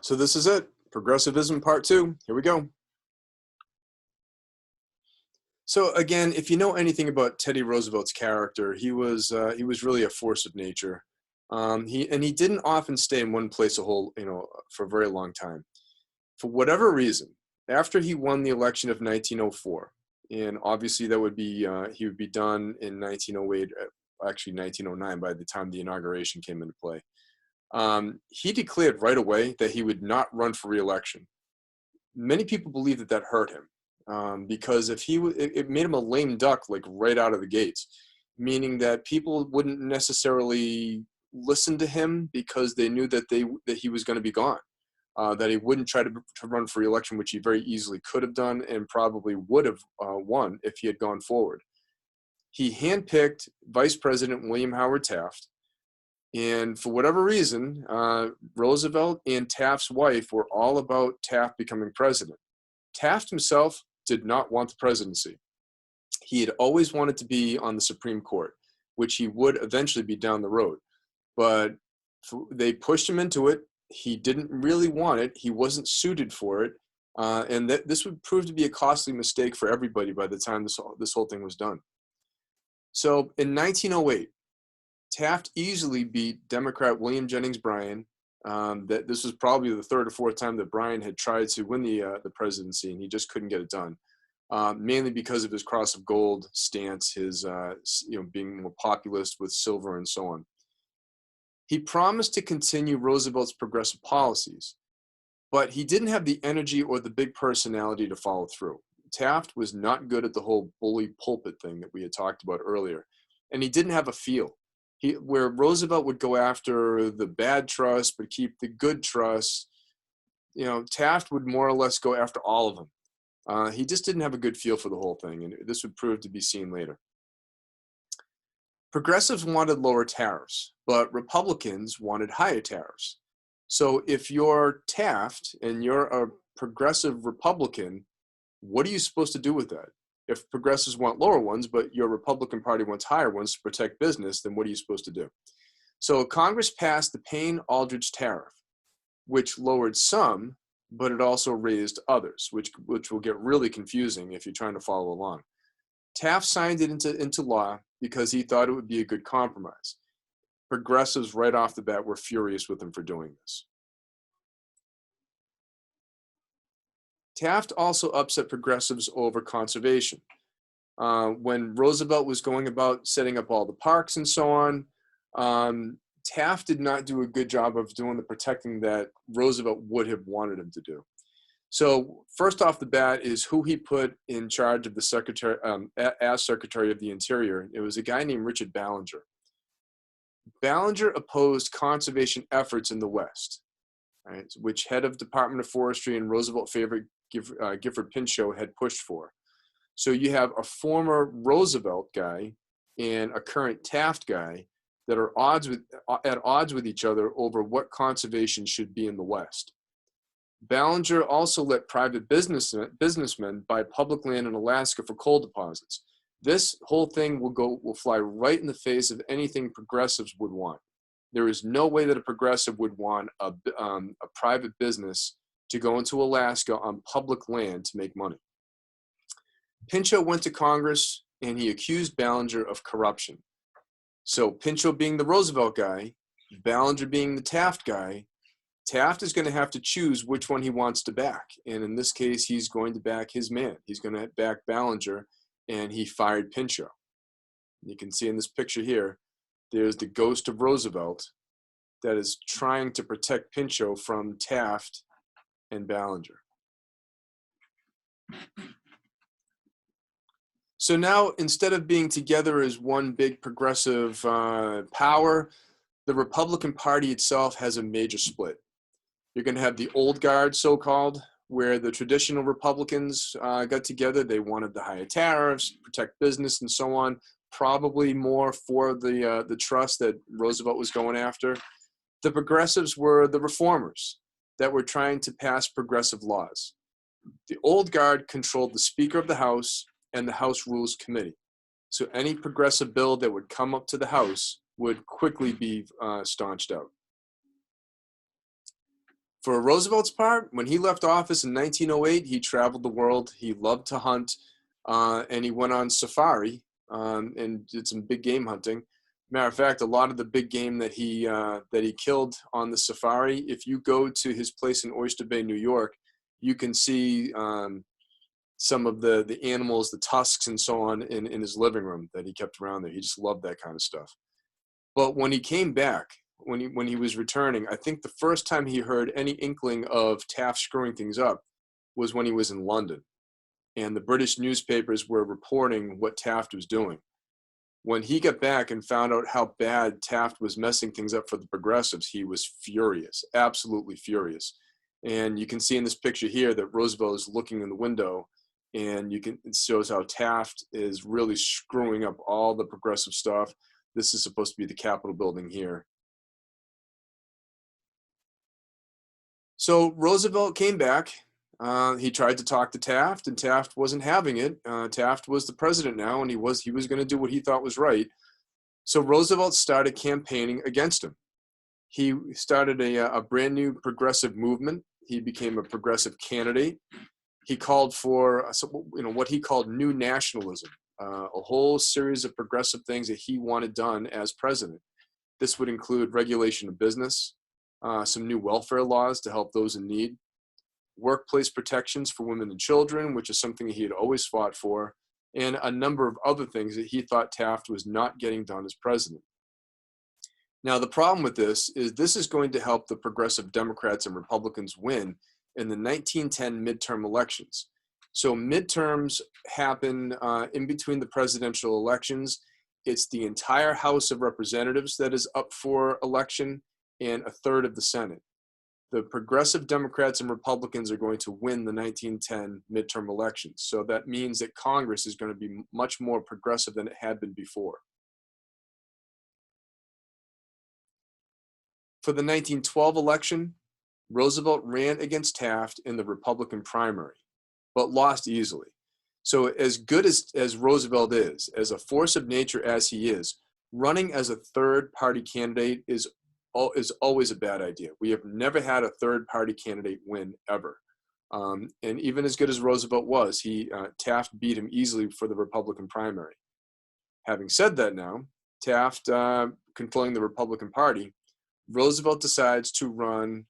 So this is it, Progressivism Part 2. Here we go. So again, if you know anything about Teddy Roosevelt's character, he was really a force of nature. He didn't often stay in one place for a very long time. For whatever reason, after he won the election of 1904, and obviously that would be he would be done in 1908, actually 1909 by the time the inauguration came into play. He declared right away that he would not run for re-election. Many people believe that hurt him because it made him a lame duck like right out of the gates, meaning that people wouldn't necessarily listen to him because they knew that he was going to be gone, that he wouldn't try to run for re-election, which he very easily could have done and probably would have won if he had gone forward. He handpicked Vice President William Howard Taft. And for whatever reason, Roosevelt and Taft's wife were all about Taft becoming president. Taft himself did not want the presidency. He had always wanted to be on the Supreme Court, which he would eventually be down the road. But they pushed him into it. He didn't really want it. He wasn't suited for it. And this would prove to be a costly mistake for everybody by the time this whole thing was done. So in 1908, Taft easily beat Democrat William Jennings Bryan. That this was probably the third or fourth time that Bryan had tried to win the presidency, and he just couldn't get it done. Mainly because of his cross of gold stance, his being more populist with silver and so on. He promised to continue Roosevelt's progressive policies, but he didn't have the energy or the big personality to follow through. Taft was not good at the whole bully pulpit thing that we had talked about earlier, and he didn't have a feel. Where Roosevelt would go after the bad trust but keep the good trust, Taft would more or less go after all of them. He just didn't have a good feel for the whole thing, and this would prove to be seen later. Progressives wanted lower tariffs, but Republicans wanted higher tariffs. So if you're Taft and you're a progressive Republican, what are you supposed to do with that? If progressives want lower ones, but your Republican Party wants higher ones to protect business, then what are you supposed to do? So Congress passed the Payne-Aldrich tariff, which lowered some, but it also raised others, which will get really confusing if you're trying to follow along. Taft signed it into law because he thought it would be a good compromise. Progressives right off the bat were furious with him for doing this. Taft also upset progressives over conservation. When Roosevelt was going about setting up all the parks and so on, Taft did not do a good job of doing the protecting that Roosevelt would have wanted him to do. So first off the bat is who he put in charge of the Secretary, as Secretary of the Interior. It was a guy named Richard Ballinger. Ballinger opposed conservation efforts in the West, right, which head of Department of Forestry and Roosevelt favorite Gifford Pinchot had pushed for. So you have a former Roosevelt guy and a current Taft guy that are at odds with each other over what conservation should be in the West. Ballinger also let private businessmen buy public land in Alaska for coal deposits. This whole thing will fly right in the face of anything progressives would want. There is no way that a progressive would want a private business to go into Alaska on public land to make money. Pinchot went to Congress and he accused Ballinger of corruption. So Pinchot being the Roosevelt guy, Ballinger being the Taft guy, Taft is going to have to choose which one he wants to back. And in this case, he's going to back his man. He's going to back Ballinger, and he fired Pinchot. You can see in this picture here, there's the ghost of Roosevelt that is trying to protect Pinchot from Taft and Ballinger. So now, instead of being together as one big progressive power, the Republican Party itself has a major split. You're going to have the old guard, so-called, where the traditional Republicans got together. They wanted the higher tariffs, protect business, and so on, probably more for the trust that Roosevelt was going after. The progressives were the reformers that were trying to pass progressive laws. The old guard controlled the Speaker of the House and the House Rules Committee. So any progressive bill that would come up to the House would quickly be staunched out. For Roosevelt's part, when he left office in 1908, he traveled the world. He loved to hunt, and he went on safari and did some big game hunting. Matter of fact, a lot of the big game that he killed on the safari, if you go to his place in Oyster Bay, New York, you can see some of the animals, the tusks and so on in his living room that he kept around there. He just loved that kind of stuff. But when he came back, when he was returning, I think the first time he heard any inkling of Taft screwing things up was when he was in London, and the British newspapers were reporting what Taft was doing. When he got back and found out how bad Taft was messing things up for the progressives, he was furious, absolutely furious. And you can see in this picture here that Roosevelt is looking in the window, and it shows how Taft is really screwing up all the progressive stuff. This is supposed to be the Capitol building here. So Roosevelt came back. He tried to talk to Taft, and Taft wasn't having it. Taft was the president now, and he was going to do what he thought was right. So Roosevelt started campaigning against him. He started a brand new progressive movement. He became a progressive candidate. He called for what he called new nationalism, a whole series of progressive things that he wanted done as president. This would include regulation of business, some new welfare laws to help those in need, workplace protections for women and children, which is something he had always fought for, and a number of other things that he thought Taft was not getting done as president. Now, the problem with this is going to help the progressive Democrats and Republicans win in the 1910 midterm elections. So midterms happen in between the presidential elections. It's the entire House of Representatives that is up for election and a third of the Senate. The progressive Democrats and Republicans are going to win the 1910 midterm elections. So that means that Congress is going to be much more progressive than it had been before. For the 1912 election, Roosevelt ran against Taft in the Republican primary, but lost easily. So as good as Roosevelt is, as a force of nature as he is, running as a third-party candidate is always a bad idea. We have never had a third-party candidate win, ever. And even as good as Roosevelt was, Taft beat him easily for the Republican primary. Having said that now, Taft controlling the Republican Party, Roosevelt decides to run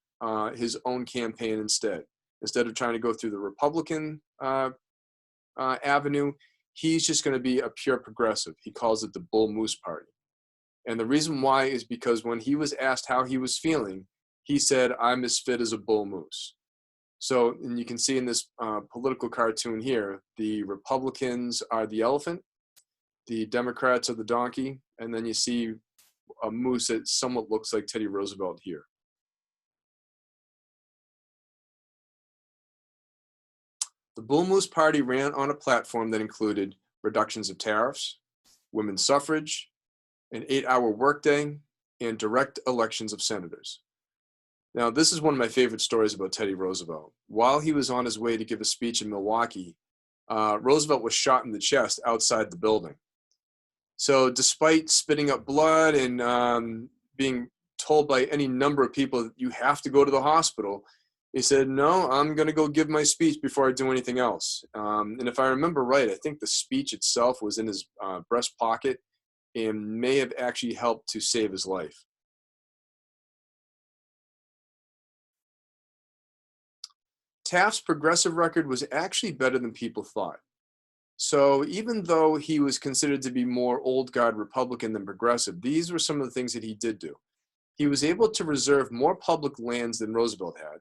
his own campaign instead. Instead of trying to go through the Republican avenue, he's just going to be a pure progressive. He calls it the Bull Moose Party. And the reason why is because when he was asked how he was feeling, he said, "I'm as fit as a bull moose." So, and you can see in this political cartoon here, the Republicans are the elephant, the Democrats are the donkey, and then you see a moose that somewhat looks like Teddy Roosevelt here. The Bull Moose Party ran on a platform that included reductions of tariffs, women's suffrage, an 8-hour workday, and direct elections of senators. Now, this is one of my favorite stories about Teddy Roosevelt. While he was on his way to give a speech in Milwaukee, Roosevelt was shot in the chest outside the building. So despite spitting up blood and being told by any number of people that you have to go to the hospital, he said, "No, I'm going to go give my speech before I do anything else." And if I remember right, I think the speech itself was in his breast pocket and may have actually helped to save his life. Taft's progressive record was actually better than people thought. So even though he was considered to be more old guard Republican than progressive, these were some of the things that he did do. He was able to reserve more public lands than Roosevelt had.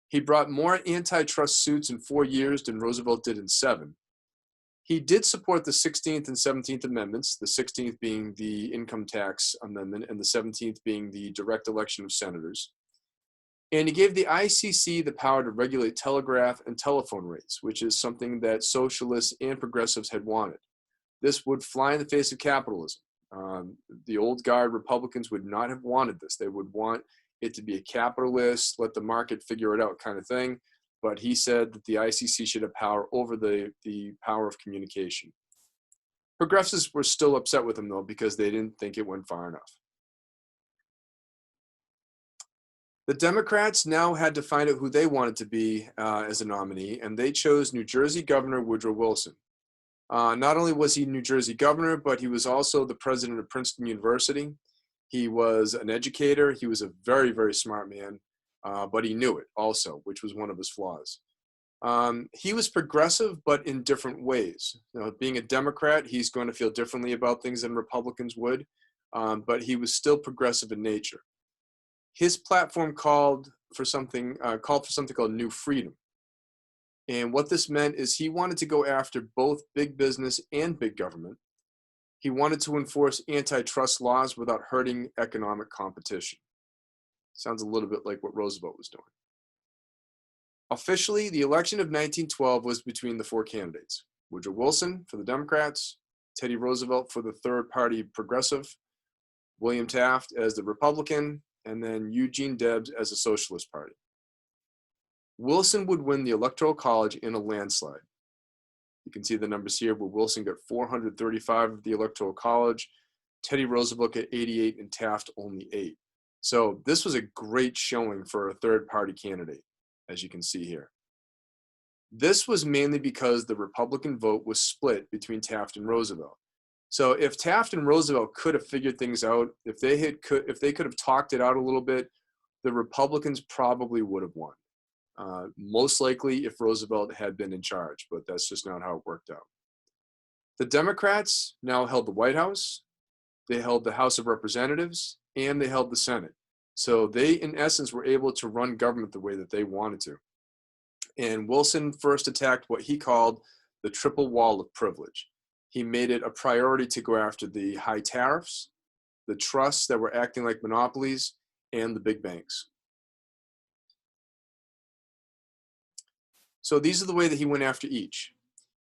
He brought more antitrust suits in 4 years than Roosevelt did in 7. He did support the 16th and 17th Amendments, the 16th being the income tax amendment and the 17th being the direct election of senators. And he gave the ICC the power to regulate telegraph and telephone rates, which is something that socialists and progressives had wanted. This would fly in the face of capitalism. The old guard Republicans would not have wanted this. They would want it to be a capitalist, let the market figure it out kind of thing. But he said that the ICC should have power over the power of communication. Progressives were still upset with him, though, because they didn't think it went far enough. The Democrats now had to find out who they wanted to be as a nominee, and they chose New Jersey Governor Woodrow Wilson. Not only was he New Jersey governor, but he was also the president of Princeton University. He was an educator. He was a very, very smart man, but he knew it also, which was one of his flaws. He was progressive, but in different ways. You know, being a Democrat, he's going to feel differently about things than Republicans would, but he was still progressive in nature. His platform called for something called New Freedom. And what this meant is he wanted to go after both big business and big government. He wanted to enforce antitrust laws without hurting economic competition. Sounds a little bit like what Roosevelt was doing. Officially, the election of 1912 was between the four candidates: Woodrow Wilson for the Democrats, Teddy Roosevelt for the third party Progressive, William Taft as the Republican, and then Eugene Debs as the Socialist Party. Wilson would win the Electoral College in a landslide. You can see the numbers here where Wilson got 435 of the Electoral College, Teddy Roosevelt got 88, and Taft only 8. So this was a great showing for a third party candidate, as you can see here. This was mainly because the Republican vote was split between Taft and Roosevelt. So if Taft and Roosevelt could have figured things out, if they could have talked it out a little bit, the Republicans probably would have won. Most likely if Roosevelt had been in charge, but that's just not how it worked out. The Democrats now held the White House, they held the House of Representatives, and they held the Senate. So they, in essence, were able to run government the way that they wanted to. And Wilson first attacked what he called the triple wall of privilege. He made it a priority to go after the high tariffs, the trusts that were acting like monopolies, and the big banks. So these are the way that he went after each.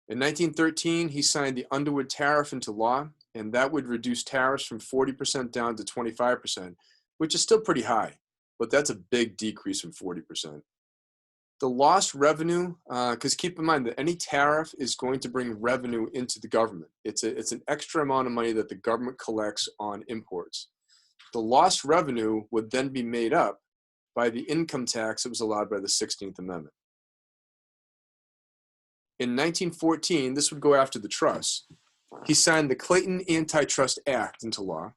In 1913, he signed the Underwood Tariff into law, and that would reduce tariffs from 40% down to 25%, which is still pretty high, but that's a big decrease from 40%. The lost revenue, because keep in mind that any tariff is going to bring revenue into the government. It's an extra amount of money that the government collects on imports. The lost revenue would then be made up by the income tax that was allowed by the 16th Amendment. In 1914, this would go after the trusts. He signed the Clayton Antitrust Act into law.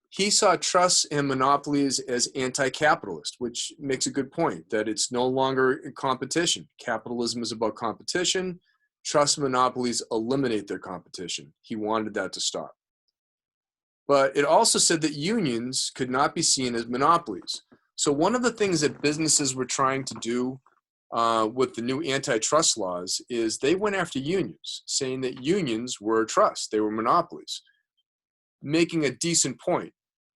He saw trusts and monopolies as anti-capitalist, which makes a good point, that it's no longer competition. Capitalism is about competition. Trust monopolies eliminate their competition. He wanted that to stop. But it also said that unions could not be seen as monopolies. So one of the things that businesses were trying to do with the new antitrust laws is they went after unions, saying that unions were trusts, they were monopolies, making a decent point.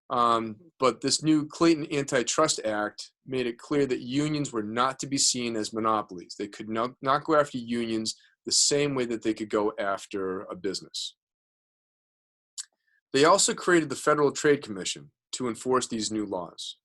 But this new Clayton Antitrust Act made it clear that unions were not to be seen as monopolies. They could not go after unions the same way that they could go after a business. They also created the Federal Trade Commission to enforce these new laws.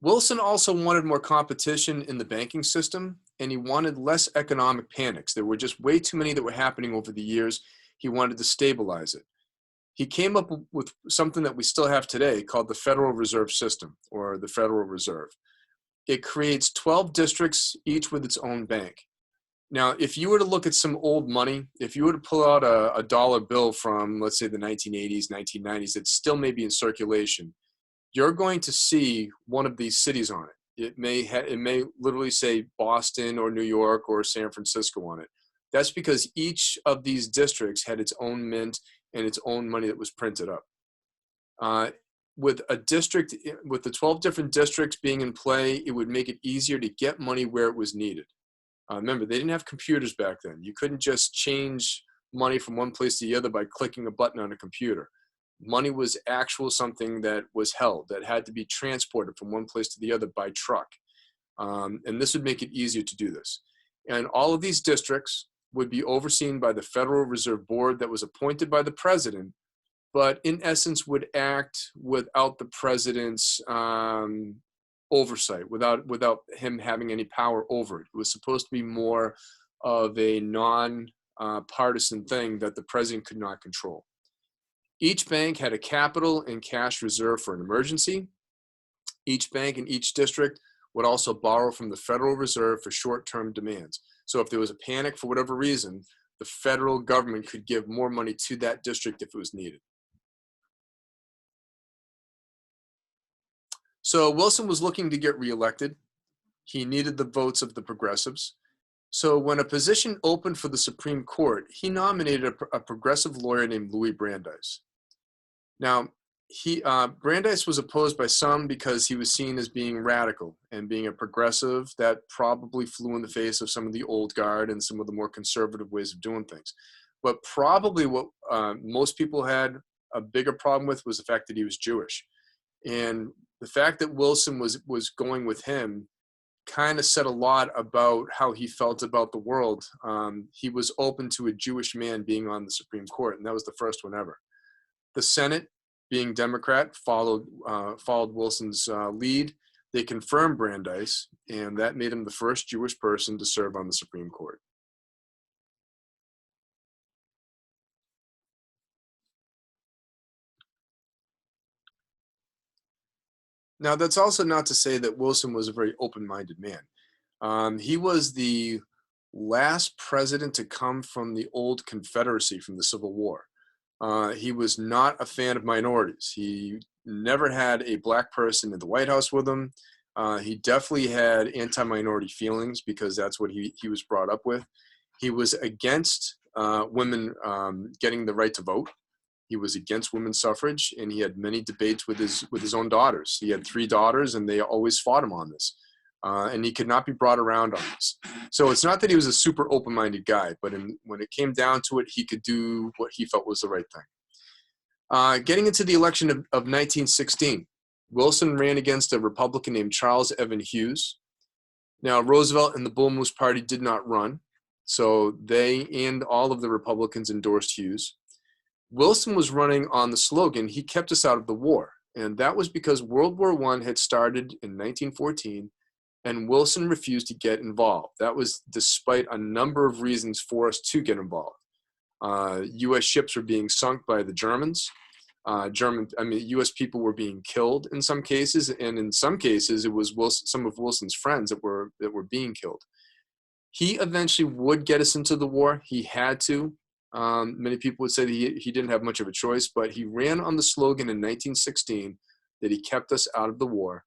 Wilson also wanted more competition in the banking system, and he wanted less economic panics. There were just way too many that were happening over the years. He wanted to stabilize it. He came up with something that we still have today called the Federal Reserve System, or the Federal Reserve. It creates 12 districts, each with its own bank. Now, if you were to look at some old money, if you were to pull out a dollar bill from, let's say, the 1980s, 1990s, that still may be in circulation, you're going to see one of these cities on it. It may literally say Boston or New York or San Francisco on it. That's because each of these districts had its own mint and its own money that was printed up. With the 12 different districts being in play, it would make it easier to get money where it was needed. Remember, they didn't have computers back then. You couldn't just change money from one place to the other by clicking a button on a computer. Money was something that was held, that had to be transported from one place to the other by truck. And this would make it easier to do this. And all of these districts would be overseen by the Federal Reserve Board that was appointed by the president, but in essence would act without the president's oversight, without him having any power over it. It was supposed to be more of a non-partisan thing that the president could not control. Each bank had a capital and cash reserve for an emergency. Each bank in each district would also borrow from the Federal Reserve for short-term demands. So if there was a panic for whatever reason, the federal government could give more money to that district if it was needed. So Wilson was looking to get reelected. He needed the votes of the progressives. So when a position opened for the Supreme Court, he nominated a progressive lawyer named Louis Brandeis. Now, Brandeis was opposed by some because he was seen as being radical and being a progressive that probably flew in the face of some of the old guard and some of the more conservative ways of doing things. But probably what most people had a bigger problem with was the fact that he was Jewish. And the fact that Wilson was going with him kind of said a lot about how he felt about the world. He was open to a Jewish man being on the Supreme Court, and that was the first one ever. The Senate, being Democrat, followed Wilson's lead. They confirmed Brandeis, and that made him the first Jewish person to serve on the Supreme Court. Now, that's also not to say that Wilson was a very open-minded man. He was the last president to come from the old Confederacy, from the Civil War. He was not a fan of minorities. He never had a black person in the White House with him. He definitely had anti-minority feelings because that's what he was brought up with. He was against women getting the right to vote. He was against women's suffrage, and he had many debates with his own daughters. He had 3 daughters, and they always fought him on this. And he could not be brought around on this. So it's not that he was a super open-minded guy, but when it came down to it, he could do what he felt was the right thing. Getting into the election of 1916, Wilson ran against a Republican named Charles Evan Hughes. Now, Roosevelt and the Bull Moose Party did not run, so they and all of the Republicans endorsed Hughes. Wilson was running on the slogan, "He kept us out of the war." And that was because World War I had started in 1914, and Wilson refused to get involved. That was despite a number of reasons for us to get involved. U.S. ships were being sunk by the Germans. U.S. people were being killed in some cases, and in some cases, it was some of Wilson's friends that were being killed. He eventually would get us into the war. He had to. Many people would say that he didn't have much of a choice, but he ran on the slogan in 1916 that he kept us out of the war,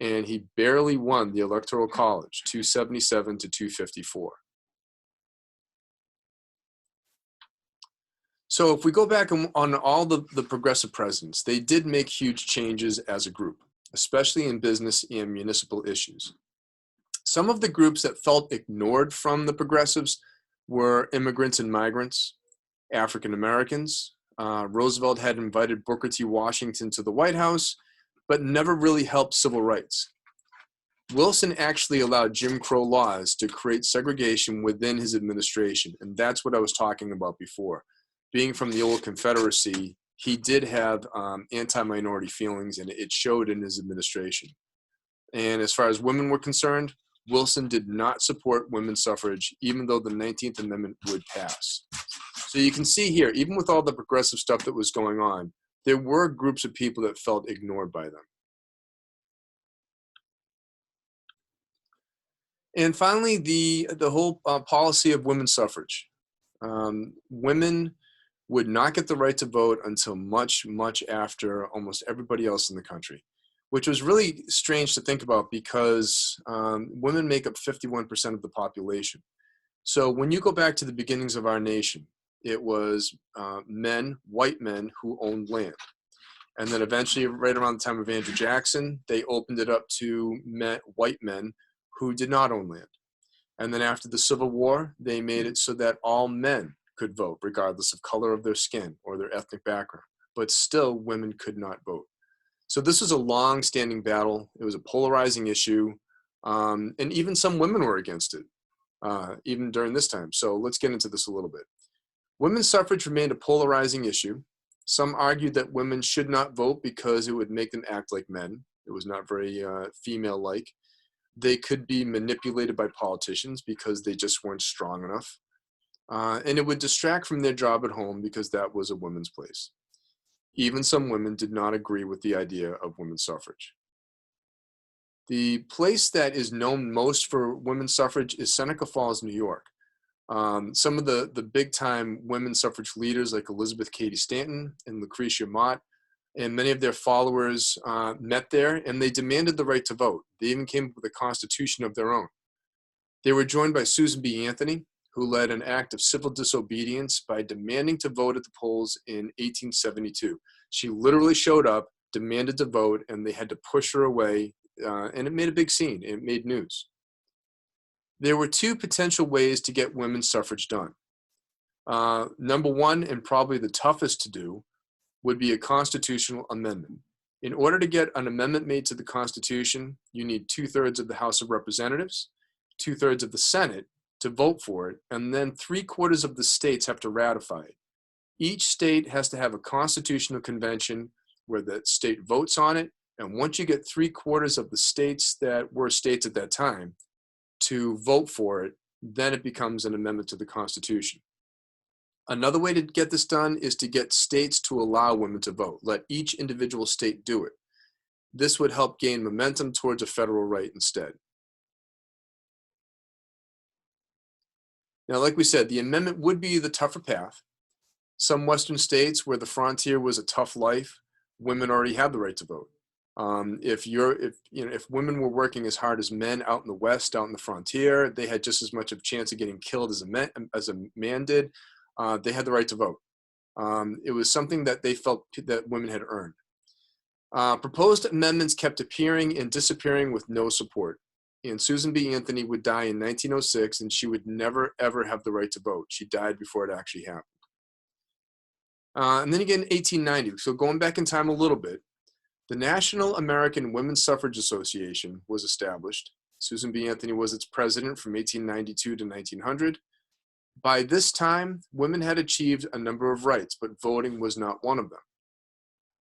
and he barely won the Electoral College, 277 to 254. So if we go back on all the progressive presidents, they did make huge changes as a group, especially in business and municipal issues. Some of the groups that felt ignored from the progressives were immigrants and migrants, African Americans. Roosevelt had invited Booker T. Washington to the White House, but never really helped civil rights. Wilson actually allowed Jim Crow laws to create segregation within his administration, and that's what I was talking about before. Being from the old Confederacy, he did have anti-minority feelings, and it showed in his administration. And as far as women were concerned, Wilson did not support women's suffrage, even though the 19th Amendment would pass. So you can see here, even with all the progressive stuff that was going on, there were groups of people that felt ignored by them. And finally, the whole policy of women's suffrage. Women would not get the right to vote until much, much after almost everybody else in the country, which was really strange to think about because women make up 51% of the population. So when you go back to the beginnings of our nation, it was white men who owned land. And then eventually, right around the time of Andrew Jackson, they opened it up to white men who did not own land. And then after the Civil War, they made it so that all men could vote, regardless of color of their skin or their ethnic background. But still, women could not vote. So this was a long-standing battle. It was a polarizing issue. And even some women were against it, even during this time. So let's get into this a little bit. Women's suffrage remained a polarizing issue. Some argued that women should not vote because it would make them act like men. It was not very female-like. They could be manipulated by politicians because they just weren't strong enough. And it would distract from their job at home because that was a woman's place. Even some women did not agree with the idea of women's suffrage. The place that is known most for women's suffrage is Seneca Falls, New York. Some of the big time women's suffrage leaders like Elizabeth Cady Stanton and Lucretia Mott and many of their followers met there, and they demanded the right to vote. They even came up with a constitution of their own. They were joined by Susan B. Anthony, who led an act of civil disobedience by demanding to vote at the polls in 1872. She literally showed up, demanded to vote, and they had to push her away, and it made a big scene. It made news. There were two potential ways to get women's suffrage done. Number one, and probably the toughest to do, would be a constitutional amendment. In order to get an amendment made to the Constitution, you need 2/3 of the House of Representatives, 2/3 of the Senate to vote for it, and then 3/4 of the states have to ratify it. Each state has to have a constitutional convention where the state votes on it, and once you get 3/4 of the states that were states at that time to vote for it, then it becomes an amendment to the Constitution. Another way to get this done is to get states to allow women to vote. Let each individual state do it. This would help gain momentum towards a federal right instead. Now, like we said, the amendment would be the tougher path. Some Western states where the frontier was a tough life, women already have the right to vote. If women were working as hard as men out in the West, out in the frontier, they had just as much of a chance of getting killed as a man did. They had the right to vote. It was something that they felt that women had earned. Proposed amendments kept appearing and disappearing with no support. And Susan B. Anthony would die in 1906, and she would never, ever have the right to vote. She died before it actually happened. And then again, 1890, so going back in time a little bit, the National American Women's Suffrage Association was established. Susan B. Anthony was its president from 1892 to 1900. By this time, women had achieved a number of rights, but voting was not one of them.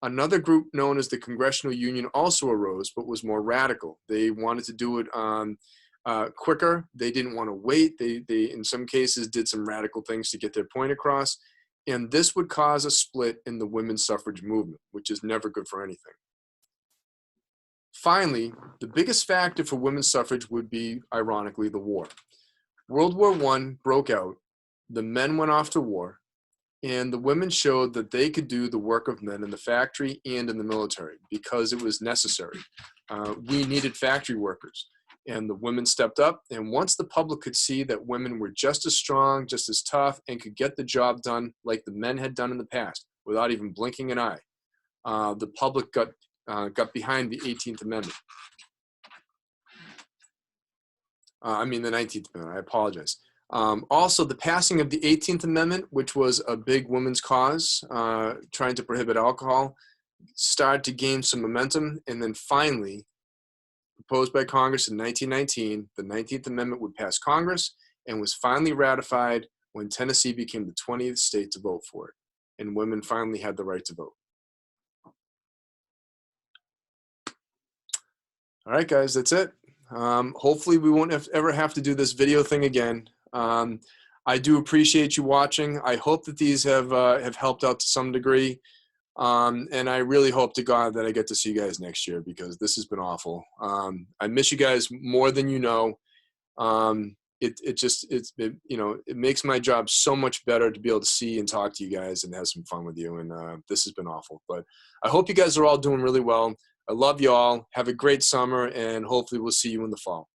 Another group known as the Congressional Union also arose, but was more radical. They wanted to do it quicker. They didn't want to wait. They, in some cases, did some radical things to get their point across. And this would cause a split in the women's suffrage movement, which is never good for anything. Finally, the biggest factor for women's suffrage would be, ironically, the war. World War I broke out. The men went off to war, and the women showed that they could do the work of men in the factory and in the military because it was necessary. We needed factory workers, and the women stepped up. And once the public could see that women were just as strong, just as tough, and could get the job done like the men had done in the past without even blinking an eye, the public got behind the 18th Amendment. The 19th Amendment, I apologize. Also, the passing of the 18th Amendment, which was a big women's cause, trying to prohibit alcohol, started to gain some momentum. And then finally, proposed by Congress in 1919, the 19th Amendment would pass Congress and was finally ratified when Tennessee became the 20th state to vote for it. And women finally had the right to vote. All right, guys, that's it. Hopefully we won't ever have to do this video thing again. I do appreciate you watching. I hope that these have helped out to some degree. And I really hope to God that I get to see you guys next year because this has been awful. I miss you guys more than you know. It makes my job so much better to be able to see and talk to you guys and have some fun with you. And this has been awful. But I hope you guys are all doing really well. I love you all. Have a great summer, and hopefully we'll see you in the fall.